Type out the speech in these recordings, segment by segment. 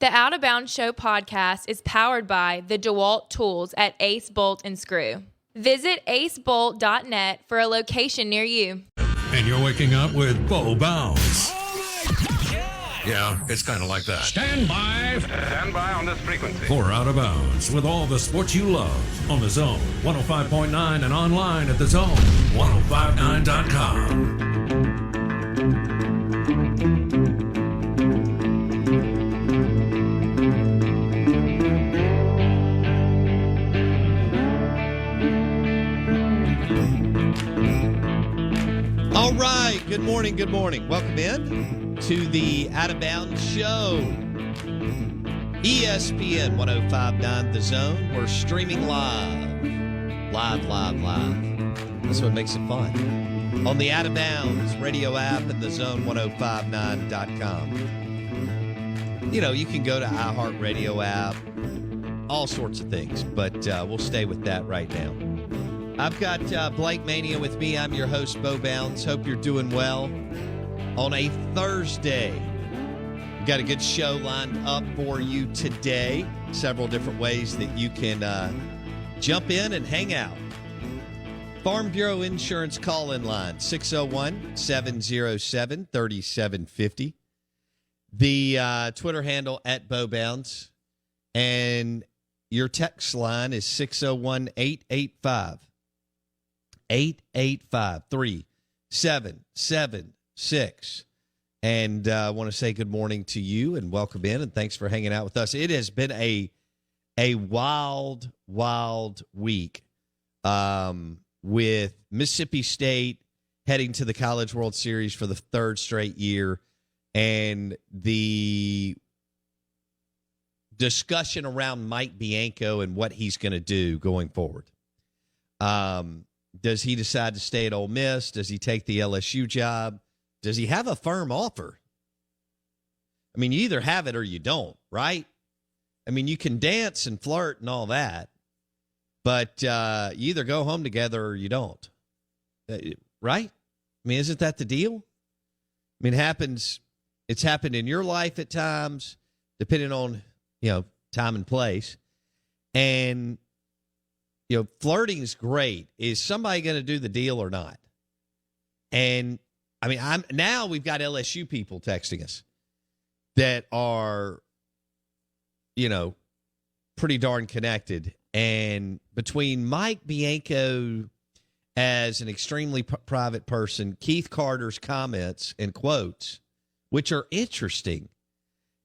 The Out of Bounds Show podcast is powered by the DeWalt tools at Ace Bolt and Screw. Visit acebolt.net for a location near you. And you're waking up with Bo Bounds. Yeah, it's kind of like that. Stand by. Stand by on this frequency. For Out of Bounds with all the sports you love on The Zone 105.9 and online at thezone1059.com. All right, good morning, good morning. Welcome in to the Out of Bounds Show. ESPN 105.9 The Zone. We're streaming live. That's what makes it fun. On the Out of Bounds radio app and thezone1059.com. You know, you can go to iHeartRadio app, all sorts of things, but we'll stay with that right now. I've got Blake Mania with me. I'm your host, Bo Bounds. Hope you're doing well on a Thursday. We've got a good show lined up for you today. Several different ways that you can jump in and hang out. Farm Bureau Insurance call-in line, 601-707-3750. The Twitter handle at Bo Bounds. And your text line is 601-885. 885-3776. And I want to say good morning to you and welcome in, and thanks for hanging out with us. It has been a wild week with Mississippi State heading to the College World Series for the third straight year, and the discussion around Mike Bianco and what he's going to do going forward. Does he decide to stay at Ole Miss? Does he take the LSU job? Does he have a firm offer? I mean, you either have it or you don't, right? I mean, you can dance and flirt and all that, but you either go home together or you don't, right? I mean, isn't that the deal? I mean, it's happened in your life at times, depending on, time and place. And flirting is great. Is somebody going to do the deal or not? And I mean, now we've got LSU people texting us that are, pretty darn connected. And between Mike Bianco as an extremely private person, Keith Carter's comments and quotes, which are interesting,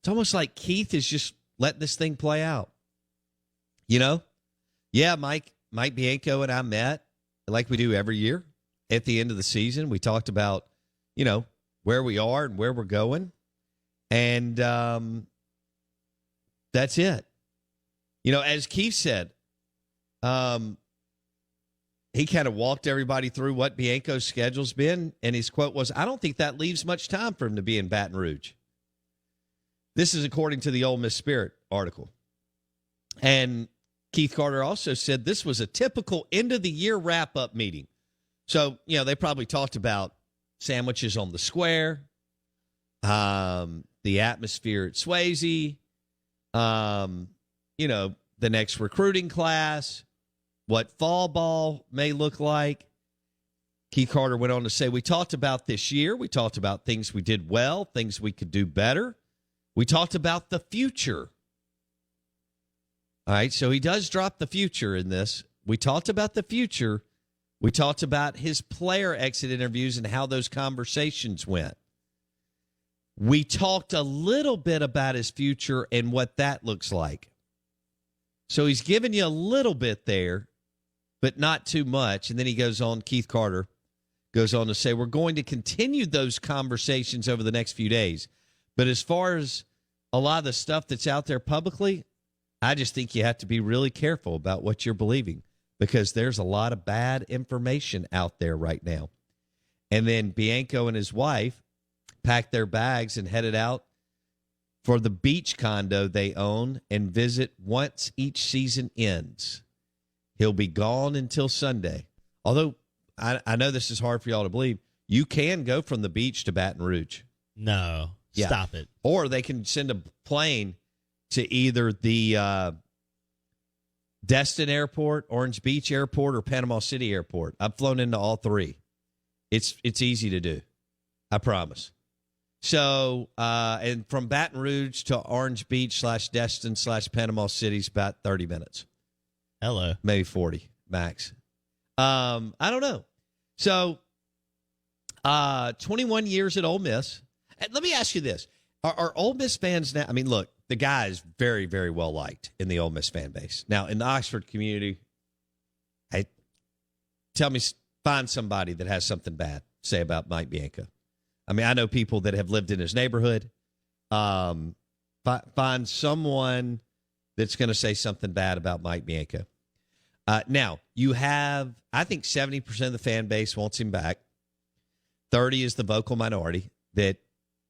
it's almost like Keith is just letting this thing play out. Yeah, Mike Bianco and I met like we do every year at the end of the season. We talked about, where we are and where we're going. And that's it. As Keith said, he kind of walked everybody through what Bianco's schedule's been. And his quote was, I don't think that leaves much time for him to be in Baton Rouge. This is according to the Ole Miss Spirit article. And Keith Carter also said this was a typical end-of-the-year wrap-up meeting. So, they probably talked about sandwiches on the square, the atmosphere at Swayze, the next recruiting class, what fall ball may look like. Keith Carter went on to say, we talked about this year. We talked about things we did well, things we could do better. We talked about the future. All right, so he does drop the future in this. We talked about the future. We talked about his player exit interviews and how those conversations went. We talked a little bit about his future and what that looks like. So he's giving you a little bit there, but not too much. And then he goes on, Keith Carter goes on to say, we're going to continue those conversations over the next few days. But as far as a lot of the stuff that's out there publicly, I just think you have to be really careful about what you're believing because there's a lot of bad information out there right now. And then Bianco and his wife packed their bags and headed out for the beach condo they own and visit once each season ends. He'll be gone until Sunday. Although I know this is hard for y'all to believe, you can go from the beach to Baton Rouge. No, stop it. Or they can send a plane to either the Destin Airport, Orange Beach Airport, or Panama City Airport. I've flown into all three. It's easy to do. I promise. So, and from Baton Rouge to Orange Beach / Destin / Panama City is about 30 minutes. Hello. Maybe 40 max. I don't know. So, 21 years at Ole Miss. And let me ask you this. Are Ole Miss fans now? I mean, look, the guy is very, very well liked in the Ole Miss fan base. Now, in the Oxford community, hey, find somebody that has something bad to say about Mike Bianco. I mean, I know people that have lived in his neighborhood. Find someone that's going to say something bad about Mike Bianco. Now, you have, I think 70% of the fan base wants him back. 30 is the vocal minority that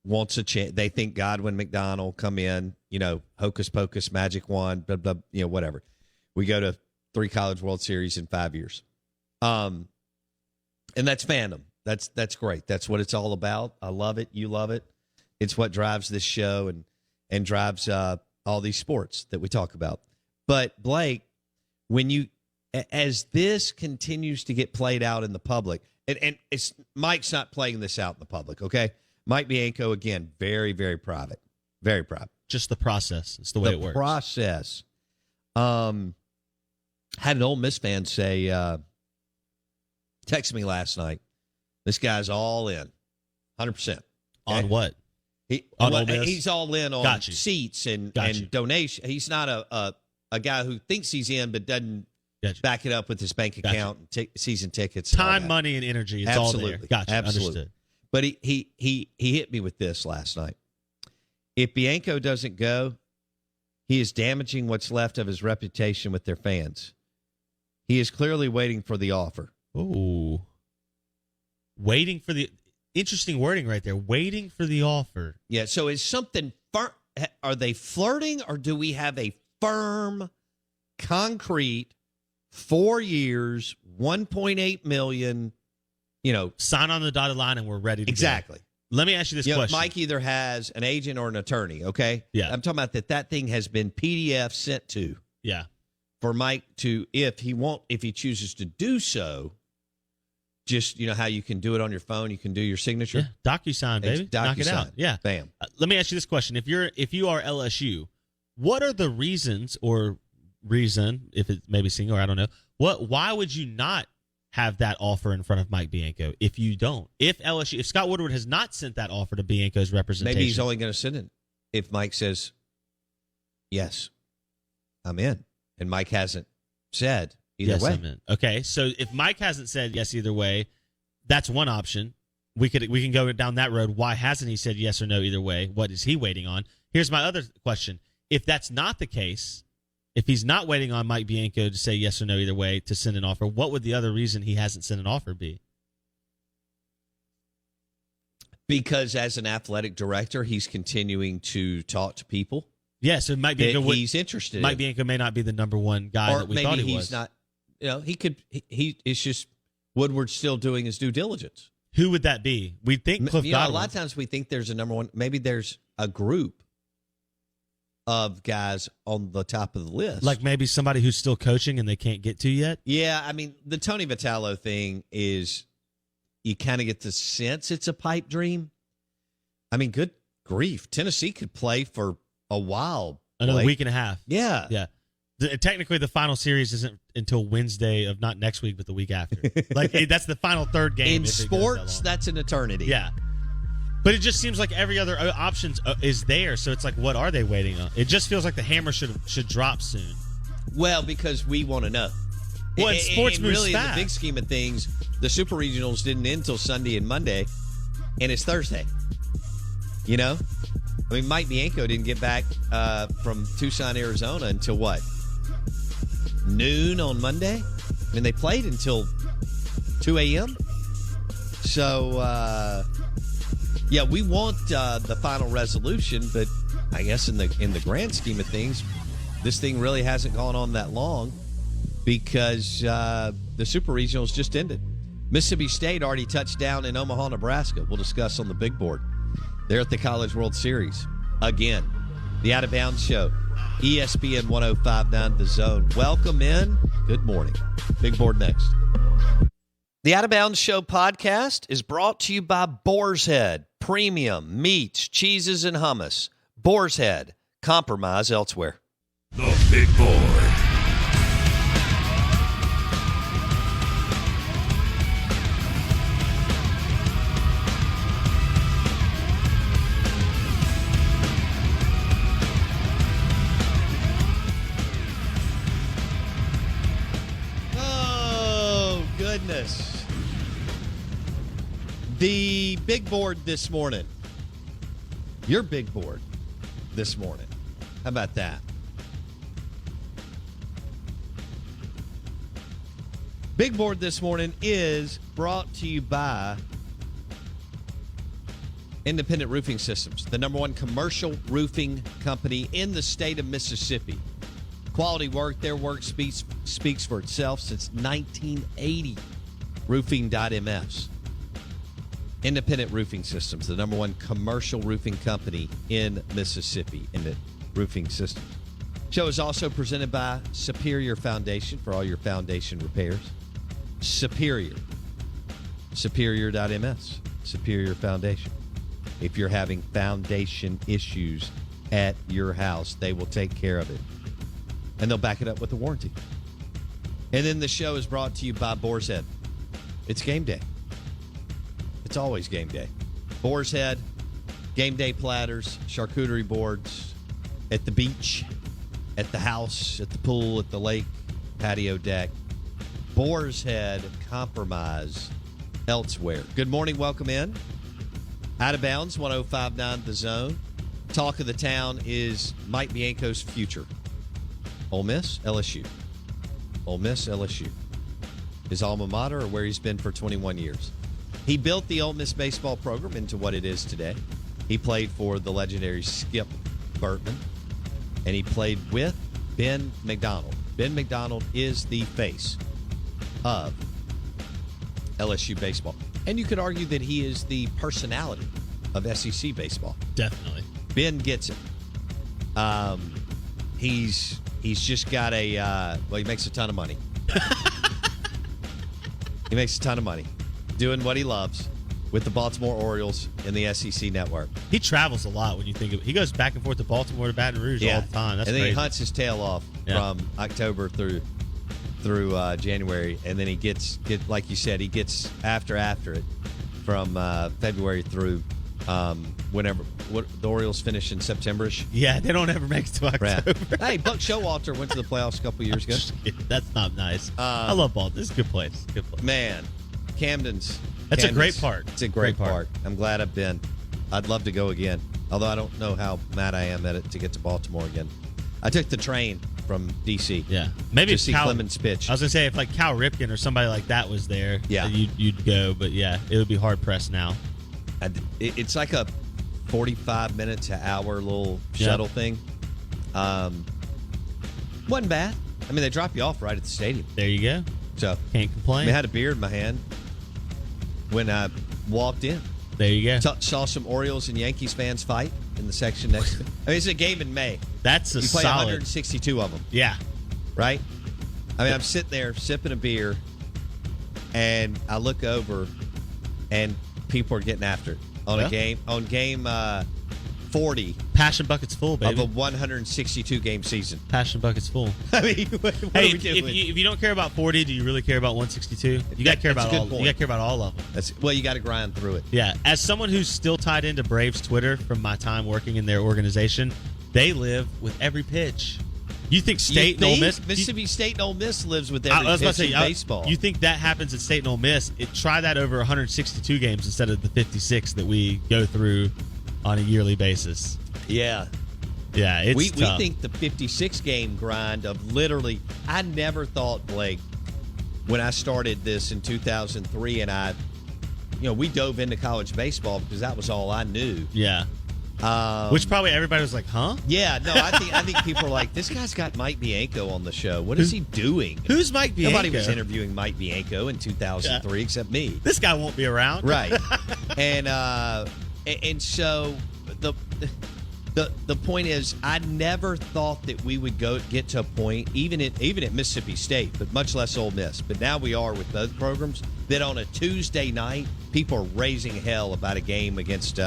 wants a chance. They think Godwin McDonald come in, hocus pocus, magic wand, blah, blah, whatever. We go to 3 College World Series in 5 years. And that's fandom. That's great. That's what it's all about. I love it. You love it. It's what drives this show and drives all these sports that we talk about. But Blake, as this continues to get played out in the public, and it's Mike's not playing this out in the public, okay? Mike Bianco, again, very, very private. Very private. Just the process. It's the way it works. The process. Had an Ole Miss fan say, text me last night, this guy's all in, 100%. Okay? On what? Ole Miss? He's all in on Got you. Seats and Got you. donation. He's not a guy who thinks he's in but doesn't Got you. back it up with his bank account and season tickets. Time, money, and energy. It's Absolutely. all there. Gotcha. Absolutely. Understood. But he hit me with this last night. If Bianco doesn't go, he is damaging what's left of his reputation with their fans. He is clearly waiting for the offer. Ooh. Waiting for the interesting wording right there. Waiting for the offer. Yeah, so is something are they flirting, or do we have a firm, concrete 4 years, $1.8 million, sign on the dotted line and we're ready to exactly. Go. Let me ask you this question. Mike either has an agent or an attorney, okay? Yeah. I'm talking about that thing has been PDF sent to. Yeah. For Mike to, if he chooses to do so, just, how you can do it on your phone, you can do your signature. Yeah. DocuSign, baby. Knock it out. Yeah. Bam. Let me ask you this question. If you are LSU, what are the reasons if it may be single or I don't know, why would you not have that offer in front of Mike Bianco if you don't? If Scott Woodward has not sent that offer to Bianco's representation. Maybe he's only going to send it if Mike says, yes, I'm in. And Mike hasn't said either way. I'm in. Okay, so if Mike hasn't said yes either way, that's one option. We can go down that road. Why hasn't he said yes or no either way? What is he waiting on? Here's my other question. If that's not the case, if he's not waiting on Mike Bianco to say yes or no either way to send an offer, what would the other reason he hasn't sent an offer be? Because as an athletic director, he's continuing to talk to people. Yeah, so Mike Bianco he's interested. Mike Bianco may not be the number one guy that we thought he was. Or maybe he's not. He could. It's just Woodward's still doing his due diligence. Who would that be? We'd think Cliff Godwin. A lot of times we think there's a number one. Maybe there's a group of guys on the top of the list. Like maybe somebody who's still coaching and they can't get to yet? Yeah, I mean, the Tony Vitello thing is you kind of get the sense it's a pipe dream. I mean, good grief. Tennessee could play for a while. Another week and a half. Yeah. Yeah. Technically, the final series isn't until Wednesday of not next week, but the week after. That's the final third game. In sports, that's an eternity. Yeah. But it just seems like every other option is there. So it's like, what are they waiting on? It just feels like the hammer should drop soon. Well, because we want to know. Well, sports moves really, fast. In the big scheme of things, the Super Regionals didn't end until Sunday and Monday, and it's Thursday. I mean, Mike Bianco didn't get back from Tucson, Arizona until what? Noon on Monday? I mean, they played until 2 a.m.? So, yeah, we want the final resolution, but I guess in the grand scheme of things, this thing really hasn't gone on that long because the Super Regionals just ended. Mississippi State already touched down in Omaha, Nebraska. We'll discuss on the big board. They're at the College World Series. Again, the Out of Bounds Show. ESPN 105.9 The Zone. Welcome in. Good morning. Big Board next. The Out of Bounds Show podcast is brought to you by Boar's Head. Premium meats, cheeses, and hummus. Boar's Head. Compromise elsewhere. The Big Board. Oh, goodness. The big board this morning. Your big board this morning. How about that? Big board this morning is brought to you by Independent Roofing Systems, the #1 commercial roofing company in the state of Mississippi. Quality work, their work speaks for itself since 1980. Roofing.ms. Independent Roofing Systems, the #1 commercial roofing company in Mississippi. Independent Roofing Systems. Show is also presented by Superior Foundation for all your foundation repairs. Superior. Superior.ms. Superior Foundation. If you're having foundation issues at your house, they will take care of it. And they'll back it up with a warranty. And then the show is brought to you by Boar's Head. It's game day. It's always game day. Boar's Head, game day platters, charcuterie boards, at the beach, at the house, at the pool, at the lake, patio deck. Boar's Head, compromise elsewhere. Good morning. Welcome in. Out of Bounds, 105.9 The Zone. Talk of the town is Mike Bianco's future. Ole Miss, LSU. Ole Miss, LSU. His alma mater, or where he's been for 21 years. He built the Ole Miss baseball program into what it is today. He played for the legendary Skip Bertman, and he played with Ben McDonald. Ben McDonald is the face of LSU baseball. And you could argue that he is the personality of SEC baseball. Definitely. Ben gets it. He's just got he makes a ton of money. He makes a ton of money doing what he loves with the Baltimore Orioles in the SEC network. He travels a lot when you think of it. He goes back and forth to Baltimore to Baton Rouge all the time. That's and then crazy. he hunts his tail off from October through January, and then he gets like you said, he gets after it from February through whenever the Orioles finish in September-ish. Yeah, they don't ever make it to October. Hey, Buck Showalter went to the playoffs a couple years ago. That's not nice. I love Baltimore. This is a good place. Good place. Man, Camden's. That's a great park. It's a great park. I'm glad I've been. I'd love to go again, although I don't know how mad I am at it to get to Baltimore again. I took the train from D.C. Yeah, maybe to if see Clemens pitch. I was gonna say if like Cal Ripken or somebody like that was there, you'd go. But yeah, it would be hard pressed now. It's like a 45 minutes to hour little shuttle thing. Wasn't bad. I mean, they drop you off right at the stadium. There you go. So can't complain. I had a beer in my hand when I walked in. There you go. Saw some Orioles and Yankees fans fight in the section next to me. I mean, it's a game in May. That's you play solid. 162 of them. Yeah. Right? I mean, I'm sitting there sipping a beer, and I look over, and people are getting after it on game 40. Passion buckets full, baby. Of a 162 game season. Passion buckets full. I mean, what are we doing? If you don't care about 40, do you really care about 162? You got to care about all. You got to care about all of them. Well, you got to grind through it. Yeah. As someone who's still tied into Braves Twitter from my time working in their organization, they live with every pitch. You think State and Ole Miss? Mississippi State and Ole Miss lives with every pitch in baseball. You think that happens at State and Ole Miss? Try that over 162 games instead of the 56 that we go through on a yearly basis. Yeah. Yeah, it's we tough. think the 56 game grind of literally. I never thought, Blake, when I started this in 2003, and we dove into college baseball because that was all I knew. Yeah. Which probably everybody was like, huh? Yeah, no, I think people are like, this guy's got Mike Bianco on the show. What is he doing? Who's Mike Bianco? Nobody was interviewing Mike Bianco in 2003 except me. This guy won't be around. Right. And so The point is, I never thought that we would get to a point, even at Mississippi State, but much less Ole Miss. But now we are with both programs, that on a Tuesday night, people are raising hell about a game against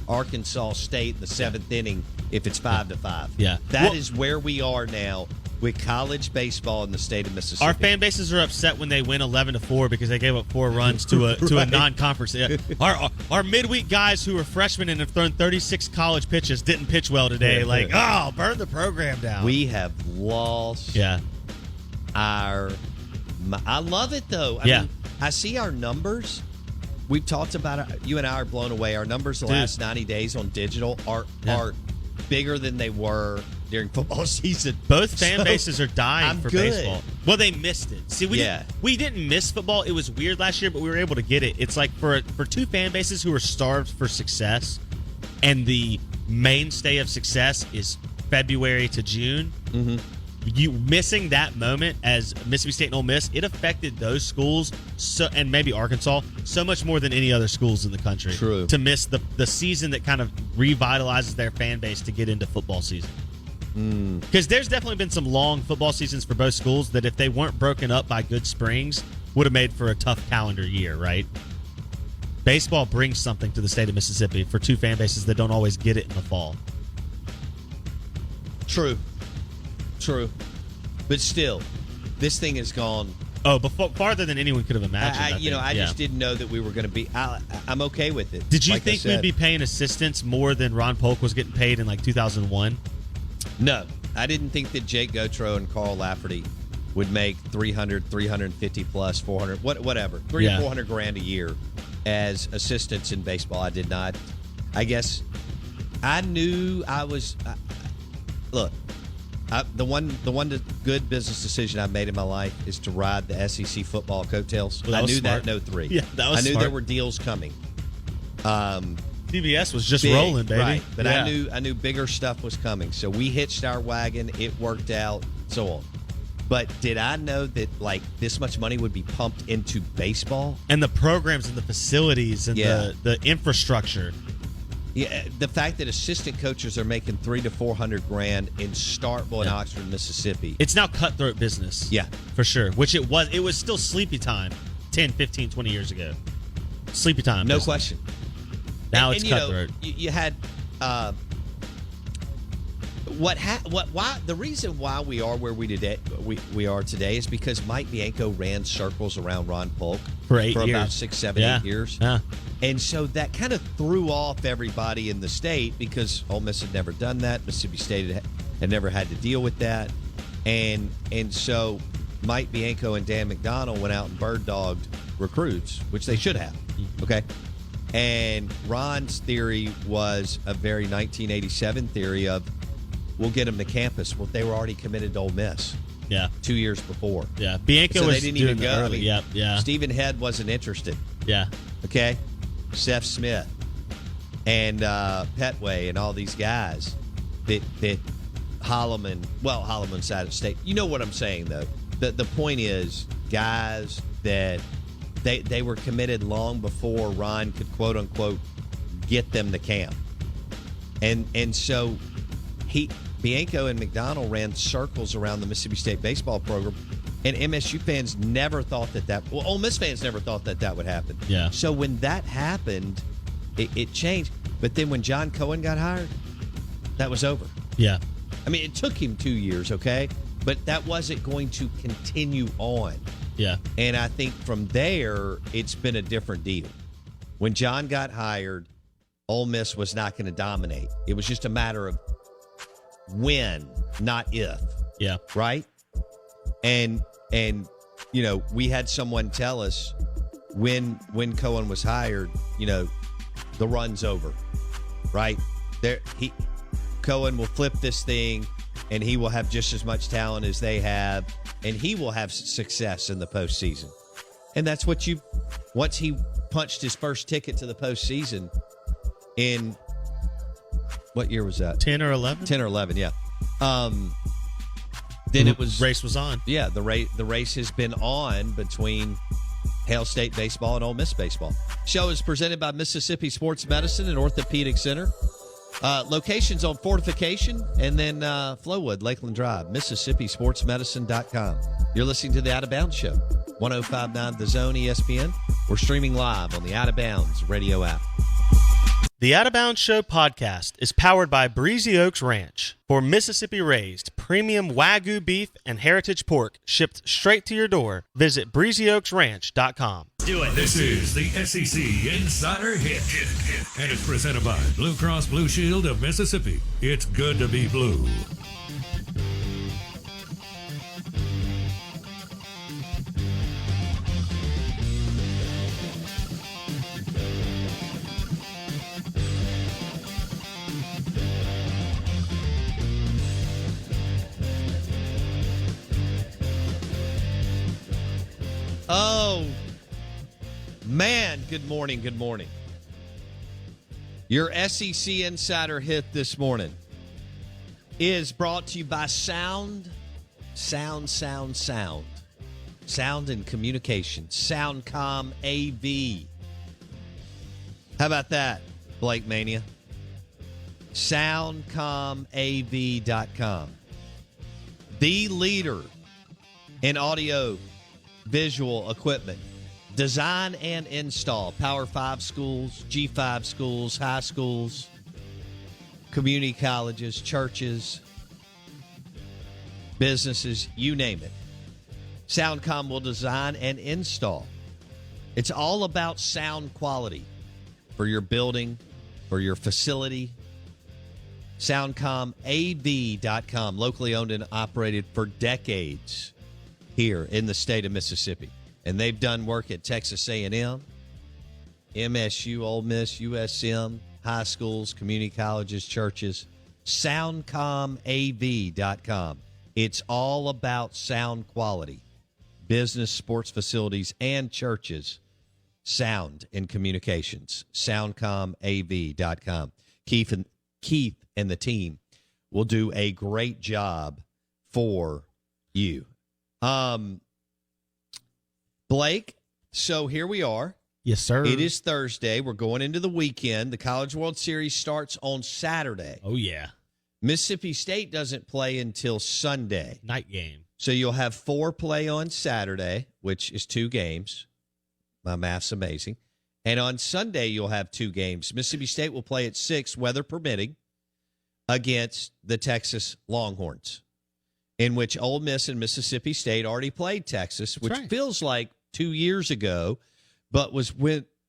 Arkansas State in the seventh inning if it's 5-5. Yeah. That is where we are now with college baseball in the state of Mississippi. Our fan bases are upset when they win 11-4 because they gave up 4 runs to a non-conference. Our midweek guys who are freshmen and have thrown 36 college pitches didn't pitch well today. Like, oh, burn the program down. We have lost I love it, though. I mean, I see our numbers. We've talked about it. You and I are blown away. Our numbers the last 90 days on digital are bigger than they were during football season. Both fan bases are dying for good. baseball. Well, they missed it. See, we didn't miss football. It was weird last year, but we were able to get it. It's like for two fan bases who are starved for success, and the mainstay of success is February to June. Mm-hmm. You missing that moment as Mississippi State and Ole Miss, it affected those schools and maybe Arkansas so much more than any other schools in the country. True. To miss the season that kind of revitalizes their fan base to get into football season. Because there's definitely been some long football seasons for both schools that if they weren't broken up by good springs would have made for a tough calendar year, right? Baseball brings something to the state of Mississippi for two fan bases that don't always get it in the fall. True. But still, this thing has gone... farther than anyone could have imagined. I just didn't know that we were going to be... I'm okay with it. Did you think we'd be paying assistants more than Ron Polk was getting paid in like 2001? No. I didn't think that Jake Gautreaux and Carl Lafferty would make 300, 350 plus, 400, whatever, $300 to $400 a year as assistants in baseball. I did not. I guess I knew I was... look, the one good business decision I've made in my life is to ride the SEC football coattails. Well, I knew smart. that in 03. Yeah, that was I knew smart. there were deals coming. CBS was just Big, rolling, baby. Right. But I knew bigger stuff was coming. So we hitched our wagon. It worked out, so on. But did I know that like this much money would be pumped into baseball? And the programs and the facilities and the infrastructure. Yeah, the fact that assistant coaches are making $300 to $400 in Starkville and Oxford, Mississippi. It's now cutthroat business. Yeah. For sure. Which it was still sleepy time 10, 15, 20 years ago. Sleepy time. No business. question. Now it's cutthroat. You had the reason why we are where we are today is because Mike Bianco ran circles around Ron Polk for 8 years. About 6, 7, 8 years. Yeah. And so that kind of threw off everybody in the state because Ole Miss had never done that. Mississippi State had never had to deal with that. And so Mike Bianco and Dan McDonnell went out and bird-dogged recruits, which they should have. Okay? And Ron's theory was a very 1987 theory of, we'll get them to campus. Well, they were already committed to Ole Miss. Yeah. 2 years before. Yeah. Bianco so was they didn't doing even go. Early. I mean, Stephen Head wasn't interested. Yeah. Okay? Seth Smith and Petway and all these guys that Holloman's out of state. You know what I'm saying, though. The point is, guys that they were committed long before Ron could, quote unquote, get them to camp. And so Bianco and McDonnell ran circles around the Mississippi State baseball program, and MSU fans never thought well, Ole Miss fans never thought that would happen. Yeah. So when that happened, it changed. But then when John Cohen got hired, that was over. Yeah. I mean, it took him 2 years, okay? But that wasn't going to continue on. Yeah. And I think from there, it's been a different deal. When John got hired, Ole Miss was not going to dominate. It was just a matter of when, not if. Yeah. Right? And you know, we had someone tell us when Cohen was hired, you know, the run's over. Right? Cohen will flip this thing and he will have just as much talent as they have, and he will have success in the postseason. And that's what once he punched his first ticket to the postseason in, what year was that? 10 or 11? 10 or 11, yeah. Then it was... race was on. Yeah, the race has been on between Hail State baseball and Ole Miss baseball. Show is presented by Mississippi Sports Medicine and Orthopedic Center. Locations on Fortification and then Flowwood, Lakeland Drive, MississippiSportsMedicine.com. You're listening to the Out of Bounds Show, 105.9 The Zone ESPN. We're streaming live on the Out of Bounds radio app. The Out of Bounds Show podcast is powered by Breezy Oaks Ranch. For Mississippi-raised premium Wagyu beef and heritage pork shipped straight to your door, visit breezyoaksranch.com. Do it. This is the SEC Insider Hit. And it's presented by Blue Cross Blue Shield of Mississippi. It's good to be blue. Oh, man. Good morning. Good morning. Your SEC Insider Hit this morning is brought to you by Sound and Communication. Soundcom AV. How about that, Blake Mania? SoundcomAV.com. The leader in audio visual equipment. Design and install. Power 5 schools, G5 schools, high schools, community colleges, churches, businesses, you name it. Soundcom will design and install. It's all about sound quality for your building, for your facility. SoundcomAV.com, locally owned and operated for decades here in the state of Mississippi. And they've done work at Texas A&M, MSU, Ole Miss, USM, high schools, community colleges, churches. SoundcomAV.com. It's all about sound quality. Business, sports facilities, and churches. Sound and communications. SoundcomAV.com. Keith and the team will do a great job for you. Blake, so here we are. Yes, sir. It is Thursday. We're going into the weekend. The College World Series starts on Saturday. Oh, yeah. Mississippi State doesn't play until Sunday. Night game. So you'll have 4 play on Saturday, which is 2 games. My math's amazing. And on Sunday, you'll have 2 games. Mississippi State will play at 6, weather permitting, against the Texas Longhorns, in which Ole Miss and Mississippi State already played Texas, which feels like 2 years ago, but was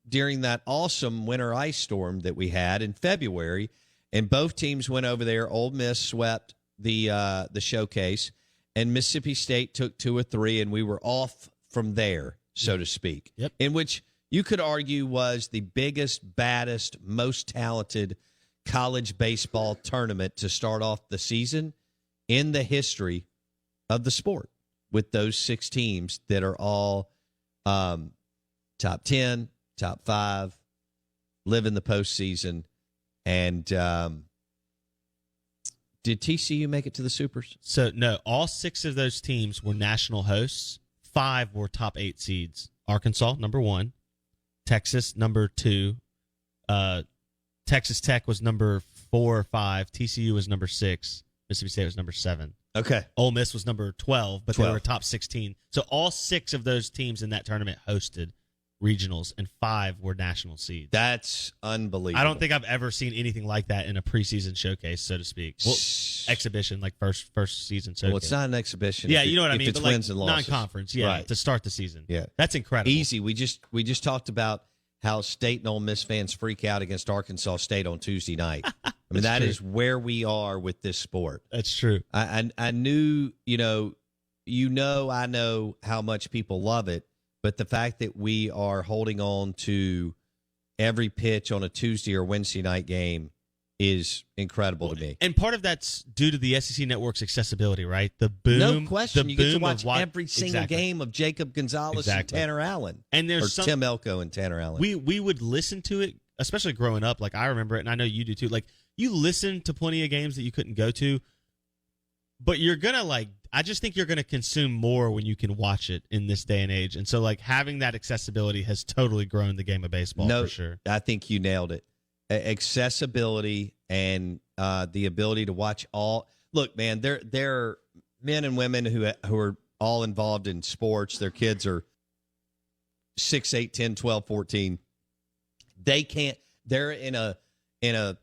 during that awesome winter ice storm that we had in February. And both teams went over there. Ole Miss swept the showcase, and Mississippi State took 2 or 3, and we were off from there, so to speak. Yep. In which you could argue was the biggest, baddest, most talented college baseball tournament to start off the season in the history of the sport, with those 6 teams that are all top 10, top 5, live in the postseason. And did TCU make it to the Supers? So, no, all 6 of those teams were national hosts. 5 were top 8 seeds. Arkansas, number 1. Texas, number 2. Texas Tech was number 4 or 5. TCU was number 6. Mississippi State was number 7. Okay. Ole Miss was number 12, but 12. they were top 16. So all 6 of those teams in that tournament hosted regionals, and 5 were national seeds. That's unbelievable. I don't think I've ever seen anything like that in a preseason showcase, so to speak. Well, exhibition, like first season showcase. Well, it's not an exhibition. Yeah, you know what I mean. It's but wins like and losses. Non-conference, yeah, right. To start the season. Yeah, that's incredible. Easy. We just talked about how State and Ole Miss fans freak out against Arkansas State on Tuesday night. I mean, that is where we are with this sport. That's true. I knew, I know how much people love it, but the fact that we are holding on to every pitch on a Tuesday or Wednesday night game is incredible to me. And part of that's due to the SEC Network's accessibility, right? The boom. No question. You get to watch of every single game of Jacob Gonzalez and Tanner Allen. And there's Tim Elko and Tanner Allen. We would listen to it, especially growing up. Like, I remember it, and I know you do too. Like, you listen to plenty of games that you couldn't go to, but you're going to, I just think you're going to consume more when you can watch it in this day and age. And so, having that accessibility has totally grown the game of baseball, for sure. I think you nailed it. Accessibility and the ability to watch all. Look, man, they're men and women who are all involved in sports. Their kids are 6, 8, 10, 12, 14. They can't. They're in a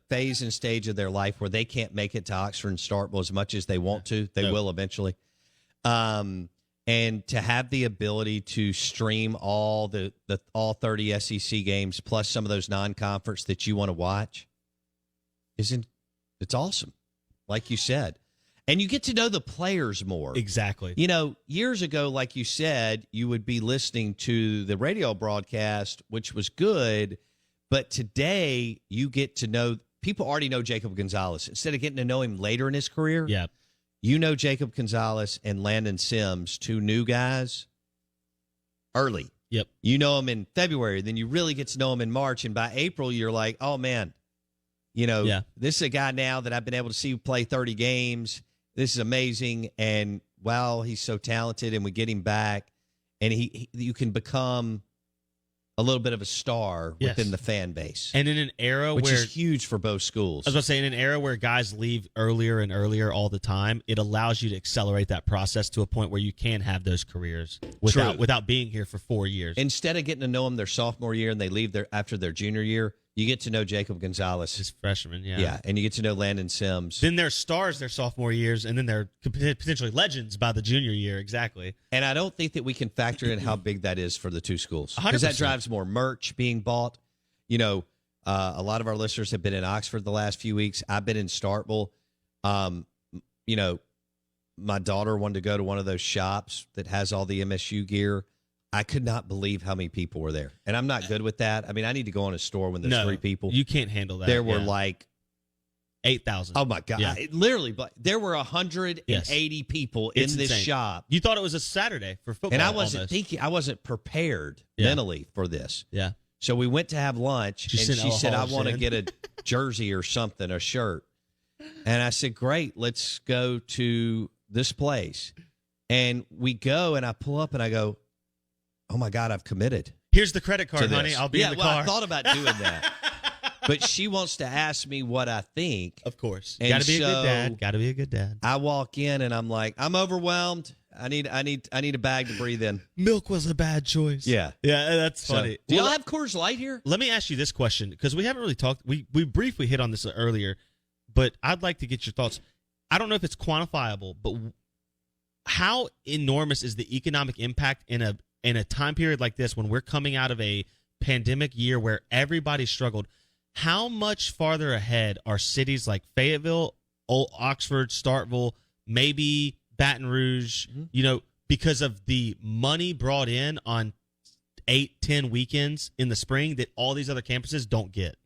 phase and stage of their life where they can't make it to Oxford and Starkville as much as they want to. They will eventually. And to have the ability to stream all all 30 SEC games plus some of those non-conference that you want to watch it's awesome, like you said. And you get to know the players more. Exactly. Years ago, like you said, you would be listening to the radio broadcast, which was good. But today, you get to know – people already know Jacob Gonzalez. Instead of getting to know him later in his career, you know Jacob Gonzalez and Landon Sims, 2 new guys, early. Yep. You know them in February. Then you really get to know them in March. And by April, you're like, oh, man, this is a guy now that I've been able to see play 30 games. This is amazing, and wow, he's so talented, and we get him back, and you can become a little bit of a star within the fan base. And in an era which where is huge for both schools. I was about to say, in an era where guys leave earlier and earlier all the time, it allows you to accelerate that process to a point where you can have those careers without being here for 4 years. Instead of getting to know them their sophomore year and they leave after their junior year, you get to know Jacob Gonzalez. His freshman, Yeah, and you get to know Landon Sims. Then they're stars their sophomore years, and then they're potentially legends by the junior year, exactly. And I don't think that we can factor in how big that is for the 2 schools. 100%. Because that drives more merch being bought. A lot of our listeners have been in Oxford the last few weeks. I've been in Starkville. My daughter wanted to go to one of those shops that has all the MSU gear. I could not believe how many people were there. And I'm not good with that. I mean, I need to go in a store when there's 3 people. You can't handle that. There were like 8,000. Oh, my God. Literally, but there were 180 people in this shop. You thought it was a Saturday for football. And I wasn't prepared mentally for this. Yeah. So we went to have lunch, and she said, I want to get a jersey or something, a shirt. And I said, great, let's go to this place. And we go, and I pull up, and I go, oh, my God, I've committed. Here's the credit card, honey. I'll be in the car. I thought about doing that. But she wants to ask me what I think. Of course. Got to be a good dad. Got to be a good dad. I walk in, and I'm like, I'm overwhelmed. I need a bag to breathe in. Milk was a bad choice. Yeah. Yeah, that's funny. Do y'all have Coors Light here? Let me ask you this question, because we haven't really talked. We briefly hit on this earlier, but I'd like to get your thoughts. I don't know if it's quantifiable, but how enormous is the economic impact in a time period like this when we're coming out of a pandemic year where everybody struggled? How much farther ahead are cities like Fayetteville, Oxford, Starkville, maybe Baton Rouge, because of the money brought in on 8-10 weekends in the spring that all these other campuses don't get?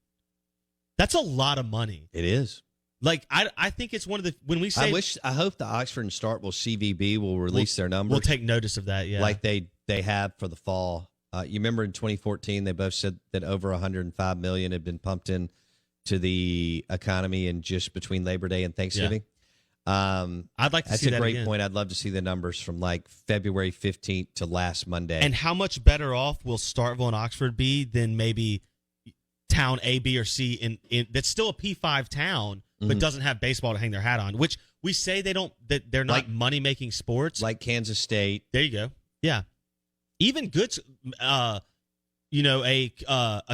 That's a lot of money. It is. Like, I think it's one of the, when we say, I hope the Oxford and Starkville CVB will release their numbers. We'll take notice of that, yeah. Like they have for the fall. You remember in 2014, they both said that over $105 million had been pumped in to the economy in just between Labor Day and Thanksgiving. Yeah. I'd like to see that. That's a great again. point. I'd love to see the numbers from like February 15th to last Monday. And how much better off will Starkville and Oxford be than maybe town A, B, or C in that's still a P5 town, but doesn't have baseball to hang their hat on, which we say they're not like, money-making sports. Like Kansas State. There you go. Yeah. Even good, a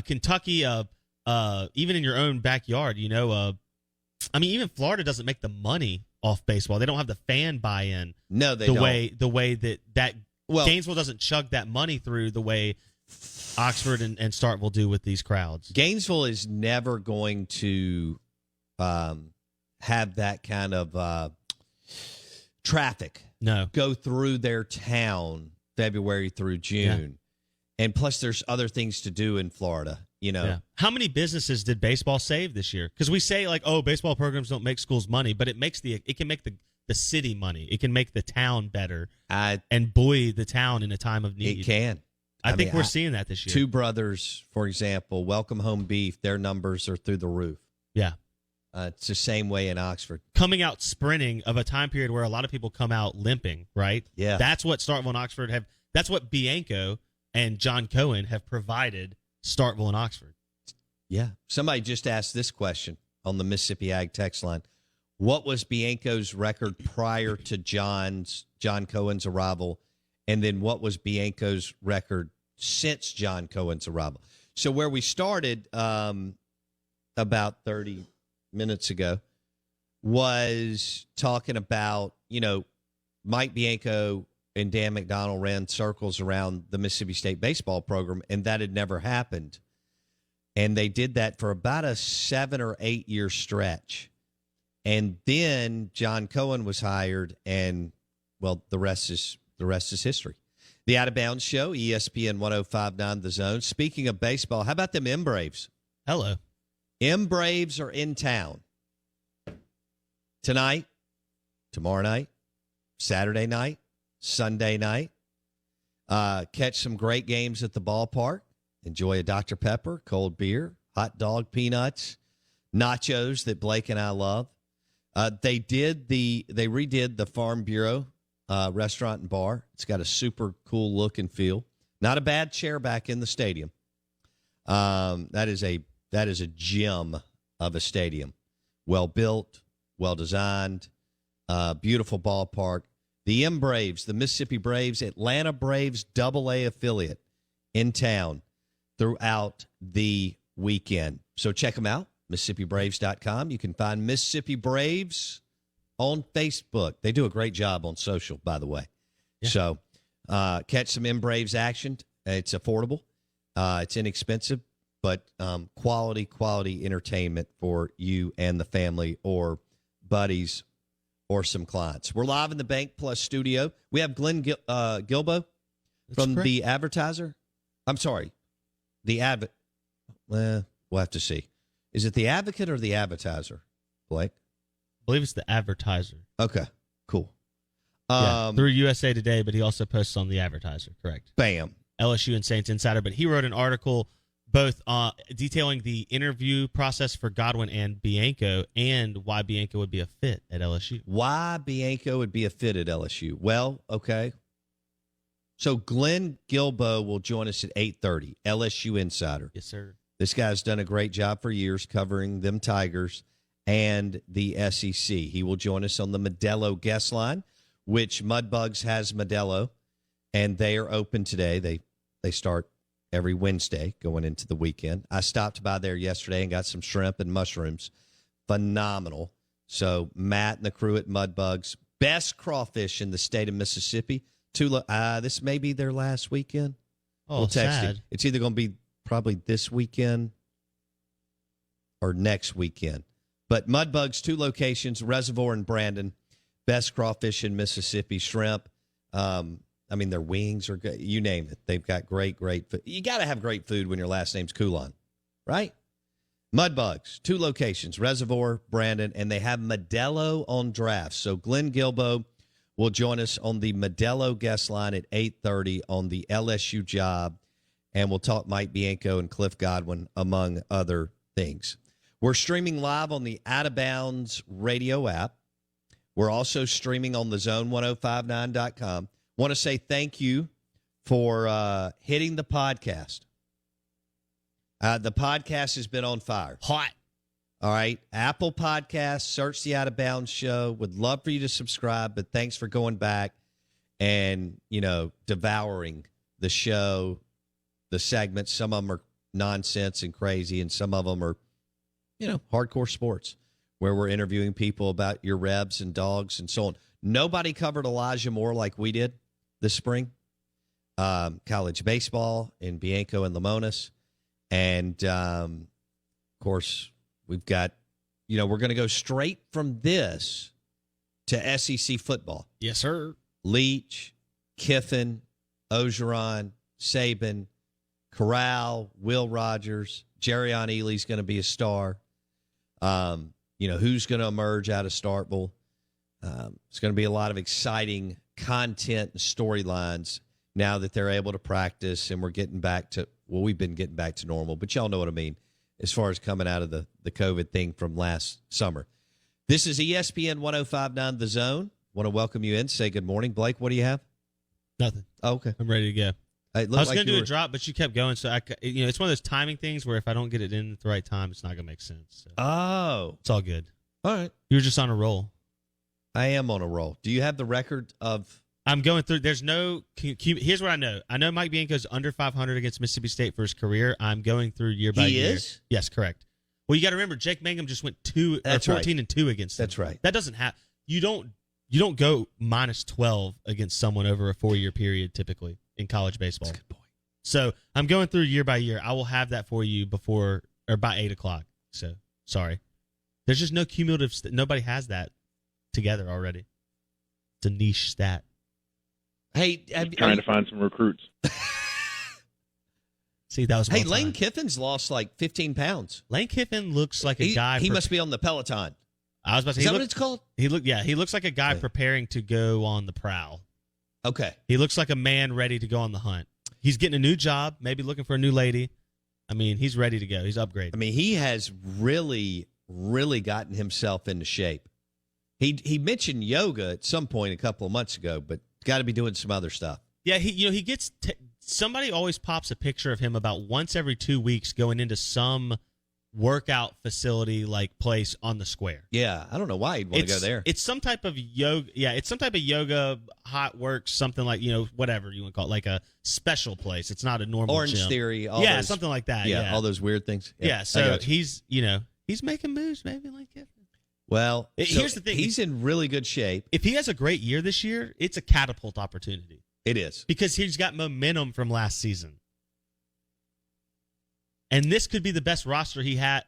Kentucky, even in your own backyard, even Florida doesn't make the money off baseball. They don't have the fan buy-in. No, they don't. The way that Gainesville doesn't chug that money through the way Oxford and Starkville do with these crowds. Gainesville is never going to have that kind of traffic go through their town February through June. Yeah. And plus there's other things to do in Florida, Yeah. How many businesses did baseball save this year? Because we say like, baseball programs don't make schools money, but it can make the city money. It can make the town better and buoy the town in a time of need. It can. I think we're seeing that this year. Two Brothers, for example, Welcome Home Beef, their numbers are through the roof. Yeah. It's the same way in Oxford. Coming out sprinting of a time period where a lot of people come out limping, right? Yeah. That's what Starkville and Oxford have. That's what Bianco and John Cohen have provided Starkville and Oxford. Yeah. Somebody just asked this question. on the Mississippi Ag text line. What was Bianco's record prior to John Cohen's arrival? And then what was Bianco's record since John Cohen's arrival? So where we started about 30 minutes ago was talking about, Mike Bianco and Dan McDonald ran circles around the Mississippi State baseball program, and that had never happened. And they did that for about a 7 or 8 year stretch. And then John Cohen was hired, and, well, the rest is history. The Out of Bounds Show, ESPN 105.9 The Zone. Speaking of baseball, how about them M Braves? Hello. M Braves are in town tonight, tomorrow night, Saturday night, Sunday night. Catch some great games at the ballpark. Enjoy a Dr. Pepper, cold beer, hot dog, peanuts, nachos that Blake and I love. They redid the Farm Bureau restaurant and bar. It's got a super cool look and feel. Not a bad chair back in the stadium. That is a gem of a stadium. Well built, well designed, beautiful ballpark. The M Braves, the Mississippi Braves, Atlanta Braves AA affiliate in town throughout the weekend. So check them out, MississippiBraves.com. You can find Mississippi Braves on Facebook. They do a great job on social, by the way. Yeah. So catch some M Braves action. It's affordable. It's inexpensive, but quality entertainment for you and the family or buddies or some clients. We're live in the Bank Plus studio. We have Glenn Gilbo from The Advertiser. I'm sorry. We'll have to see. Is it The Advocate or The Advertiser, Blake? I believe it's The Advertiser. Okay, cool. Through USA Today, but he also posts on The Advertiser, correct? Bam. LSU and Saints Insider, but he wrote an article both detailing the interview process for Godwin and Bianco and why Bianco would be a fit at LSU. Why Bianco would be a fit at LSU? Well, okay. So Glenn Gilbo will join us at 8:30, LSU Insider. Yes, sir. This guy's done a great job for years covering them Tigers and the SEC. He will join us on the Modelo guest line, which Mudbugs has Modelo, and they are open today. They start every Wednesday going into the weekend. I stopped by there yesterday and got some shrimp and mushrooms. Phenomenal. So Matt and the crew at Mudbugs, best crawfish in the state of Mississippi. This may be their last weekend. Oh, we'll text sad. it. It's either going to be probably this weekend or next weekend. But Mudbugs, 2 locations, Reservoir and Brandon. Best crawfish in Mississippi, shrimp. Their wings are good. You name it. They've got great food. You got to have great food when your last name's Coulon, right? Mudbugs, 2 locations, Reservoir, Brandon, and they have Modelo on draft. So Glenn Gilbo will join us on the Modelo guest line at 8:30 on the LSU job, and we'll talk Mike Bianco and Cliff Godwin, among other things. We're streaming live on the Out of Bounds radio app. We're also streaming on the zone1059.com. Want to say thank you for hitting the podcast. The podcast has been on fire. Hot. All right. Apple Podcasts, search the Out of Bounds Show. Would love for you to subscribe, but thanks for going back and, devouring the show, the segments. Some of them are nonsense and crazy, and some of them are, hardcore sports where we're interviewing people about your Rebs and dogs and so on. Nobody covered Elijah Moore like we did this spring. College baseball in Bianco and Lamonas. And, of course, we've got, we're going to go straight from this to SEC football. Yes, sir. Leach, Kiffin, Ogeron, Saban, Corral, Will Rogers, Jerrion Ely's going to be a star. Who's going to emerge out of Starkville? It's going to be a lot of exciting content and storylines now that they're able to practice and we're getting back to, we've been getting back to normal, but y'all know what I mean as far as coming out of the COVID thing from last summer. This is ESPN 105.9 The Zone. Want to welcome you in. Say good morning. Blake, what do you have? Nothing. Oh, okay. I'm ready to go. It I was looked going to you do a were- drop, but you kept going. So, it's one of those timing things where if I don't get it in at the right time, it's not going to make sense. So Oh. it's all good. All right. You were just on a roll. I am on a roll. Do you have the record of... I'm going through. There's no. Here's what I know. I know Mike Bianco's under 500 against Mississippi State for his career. I'm going through year by year. He is? Yes, correct. Well, you got to remember, Jake Mangum just went 14-2 against him. That's right. That doesn't happen. You don't go minus 12 against someone over a 4-year period typically in college baseball. That's a good point. So I'm going through year by year. I will have that for you before or by 8:00. So sorry. There's just no cumulative. Nobody has that together already. It's a niche stat. Hey, Trying to find some recruits. See, that was. Hey, well Lane timed. Kiffin's lost like 15 pounds. Lane Kiffin looks like a guy. He must be on the Peloton. I was about to say. Is that what it's called? He looks like a guy Yeah. preparing to go on the prowl. Okay. He looks like a man ready to go on the hunt. He's getting a new job, maybe looking for a new lady. I mean, he's ready to go. He's upgraded. I mean, he has really, really gotten himself into shape. He mentioned yoga at some point a couple of months ago, but got to be doing some other stuff. Yeah, he gets somebody always pops a picture of him about once every 2 weeks going into some workout facility like place on the square. Yeah, I don't know why he'd want to go there. It's some type of yoga. Yeah, it's some type of yoga, hot works, something like, whatever you want to call it, like a special place. It's not a normal Orange gym. Theory. Something like that. Yeah, Yeah, all those weird things. Yeah, I so got you. he's making moves, maybe like it. Well, Here's the thing. He's in really good shape. If he has a great year this year, it's a catapult opportunity It is. because he's got momentum from last season. And this could be the best roster he had,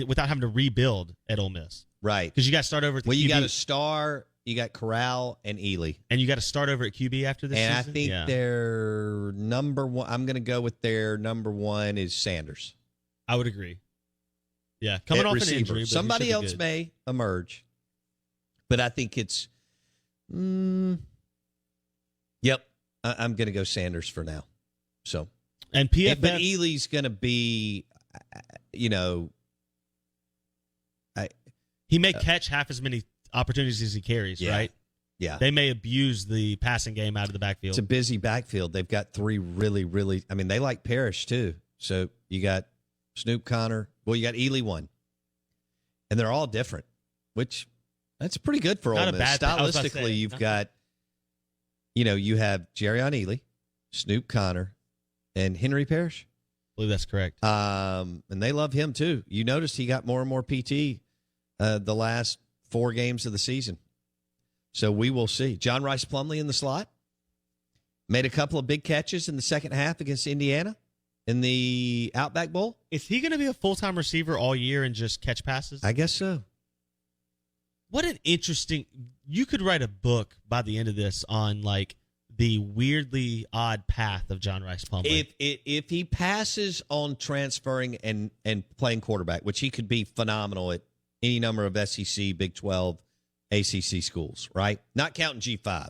without having to rebuild at Ole Miss. Right. Because you got to start over at the Well, QB. you got a Star, you got Corral and Ely. And you got to start over at QB after this And season. I think Yeah. their number one, I'm going to go with their number one is Sanders. I would agree. Yeah, coming At off receiver. an injury. But Somebody he should be else good. may emerge, but I think it's. Yep, I'm going to go Sanders for now. So, And PFF. but Ely's going to be, He may catch half as many opportunities as he carries, Yeah. right? Yeah, They may abuse the passing game out of the backfield. it's a busy backfield. They've got three really, really. I mean, they like Parrish too. So you got Snoop Connor. Well, you got Ely one, and they're all different, which that's pretty good for Not Ole a Miss. bad thing. I was about to Stylistically, say, you've uh-huh. got, you have Jerrion Ely, Snoop Connor, and Henry Parrish. I believe that's correct. And they love him too. You noticed he got more and more PT the last 4 games of the season. So we will see. John Rice Plumlee in the slot. Made a couple of big catches in the second half against Indiana in the Outback Bowl. Is he going to be a full-time receiver all year and just catch passes? I guess so. What an interesting... You could write a book by the end of this on, the weirdly odd path of John Rice Plumlee. If he passes on transferring and playing quarterback, which he could be phenomenal at any number of SEC, Big 12, ACC schools, right? Not counting G5. I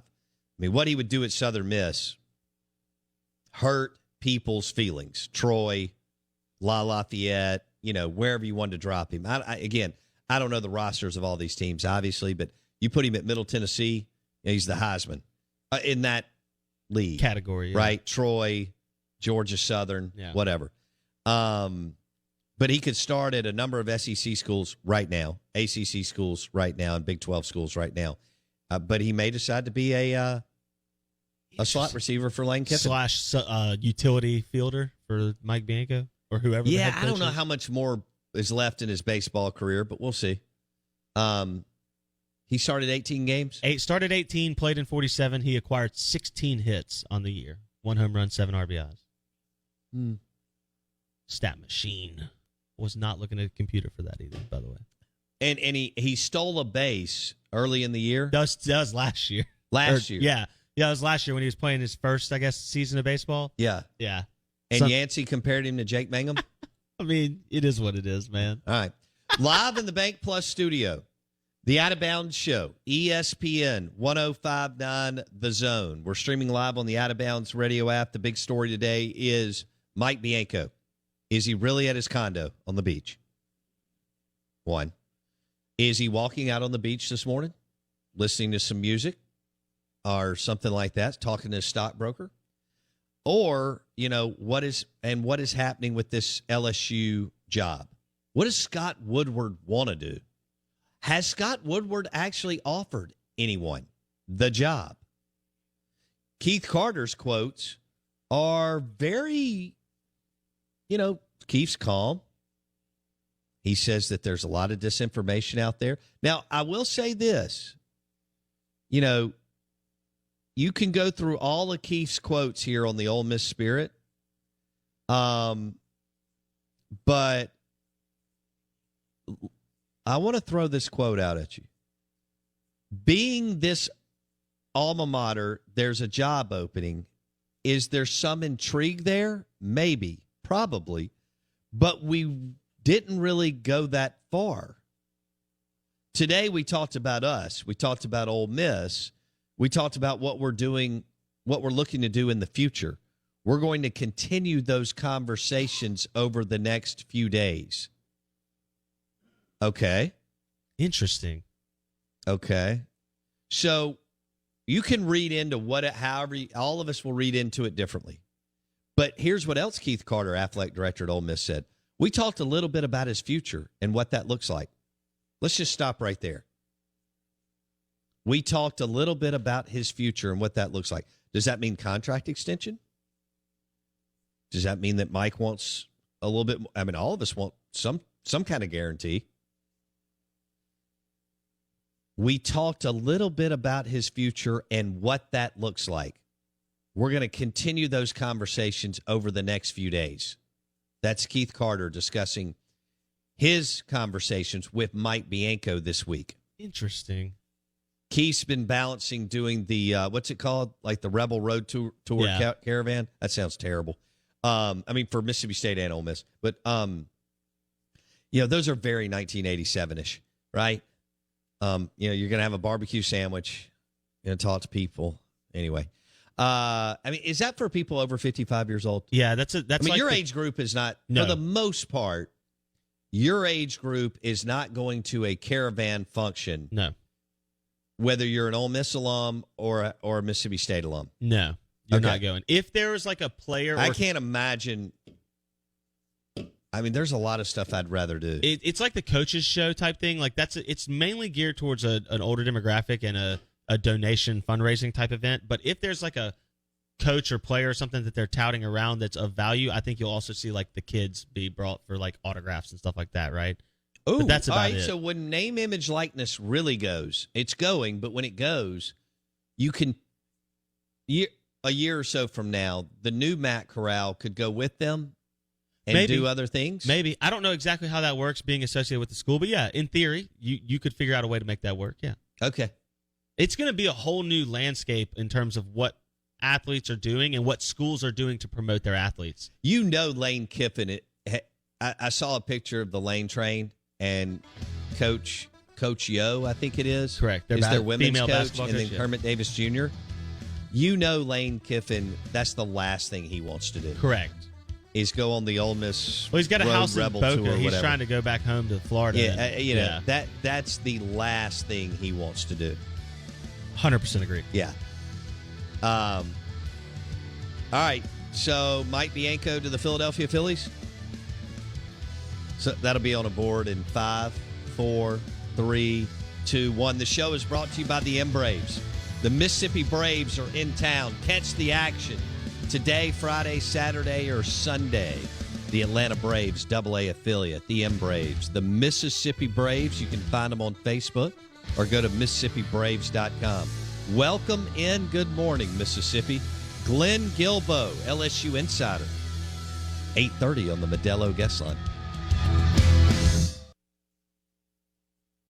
mean, what he would do at Southern Miss hurt people's feelings. Troy, Lafayette, wherever you wanted to drop him. I don't know the rosters of all these teams, obviously, but you put him at Middle Tennessee, he's the Heisman in that league. Category, yeah. Right? Troy, Georgia Southern, Yeah. whatever. But he could start at a number of SEC schools right now, ACC schools right now, and Big 12 schools right now. But he may decide to be a slot receiver for Lane Kiffin. / utility fielder for Mike Bianco or whoever. the Yeah, head I don't coach know is. how much more is left in his baseball career, but we'll see. He started 18 games. Started 18, played in 47. He acquired 16 hits on the year. 1 home run, 7 RBIs. Stat machine. Was not looking at a computer for that either, by the way. And he stole a base early in the year. Does last year. Last year. Yeah. Yeah, it was last year when he was playing his first, I guess, season of baseball. Yeah. Yeah. And Yancey compared him to Jake Mangum. I mean, it is what it is, man. All right. Live in the Bank Plus studio, the Out of Bounds Show, ESPN 105.9 The Zone. We're streaming live on the Out of Bounds radio app. The big story today is Mike Bianco. Is he really at his condo on the beach? 1. Is he walking out on the beach this morning, listening to some music or something like that, talking to his stockbroker? Or, what is happening with this LSU job? What does Scott Woodward want to do? Has Scott Woodward actually offered anyone the job? Keith Carter's quotes are very, Keith's calm. He says that there's a lot of disinformation out there. Now, I will say this. You can go through all of Keith's quotes here on the Ole Miss Spirit. But I want to throw this quote out at you. Being this alma mater, there's a job opening. Is there some intrigue there? Maybe, probably. But we didn't really go that far. Today we talked about us. We talked about Ole Miss. We talked about what we're doing, what we're looking to do in the future. We're going to continue those conversations over the next few days. Okay. Interesting. Okay. So you can read into however all of us will read into it differently. But here's what else Keith Carter, athletic director at Ole Miss, said. We talked a little bit about his future and what that looks like. Let's just stop right there. We talked a little bit about his future and what that looks like. Does that mean contract extension? Does that mean that Mike wants a little bit? I mean, all of us want some kind of guarantee. We talked a little bit about his future and what that looks like. We're going to continue those conversations over the next few days. That's Keith Carter discussing his conversations with Mike Bianco this week. Interesting. Keith's been balancing doing the, what's it called? Like the Rebel Road Tour Caravan? That sounds terrible. For Mississippi State and Ole Miss. But, those are very 1987-ish, right? You're going to have a barbecue sandwich. You're going to talk to people. Anyway. Is that for people over 55 years old? Yeah, that's like your age group is not, for the most part, your age group is not going to a caravan function. No. Whether you're an Ole Miss alum or a Mississippi State alum. No, you're not going. If there was like a player. I can't imagine. There's a lot of stuff I'd rather do. It's like the coaches show type thing. Like it's mainly geared towards an older demographic and a donation fundraising type event. But if there's like a coach or player or something that they're touting around that's of value, I think you'll also see like the kids be brought for like autographs and stuff like that, right? Oh, that's about it. So when name, image, likeness really goes, it's going, but when it goes, you can, a year or so from now, the new Matt Corral could go with them and do other things? Maybe. I don't know exactly how that works being associated with the school, but yeah, in theory, you could figure out a way to make that work, yeah. Okay. It's going to be a whole new landscape in terms of what athletes are doing and what schools are doing to promote their athletes. Lane Kiffin, I saw a picture of the Lane train and Coach Yo, I think it is. Correct. Is their women's coach, coach, and then Kermit Davis Jr. Lane Kiffin, that's the last thing he wants to do. Correct. Is go on the Ole Miss. Well, he's got a house in Boca. He's trying to go back home to Florida. Yeah, that's the last thing he wants to do. 100% agree. Yeah. All right. So Mike Bianco to the Philadelphia Phillies. So that'll be on a board in 5, 4, 3, 2, 1. The show is brought to you by the M Braves. The Mississippi Braves are in town. Catch the action today, Friday, Saturday, or Sunday. The Atlanta Braves, AA affiliate, the M Braves. The Mississippi Braves, you can find them on Facebook or go to MississippiBraves.com. Welcome in. Good morning, Mississippi. Glenn Guilbeau, LSU Insider. 8:30 on the Modelo Guest Line.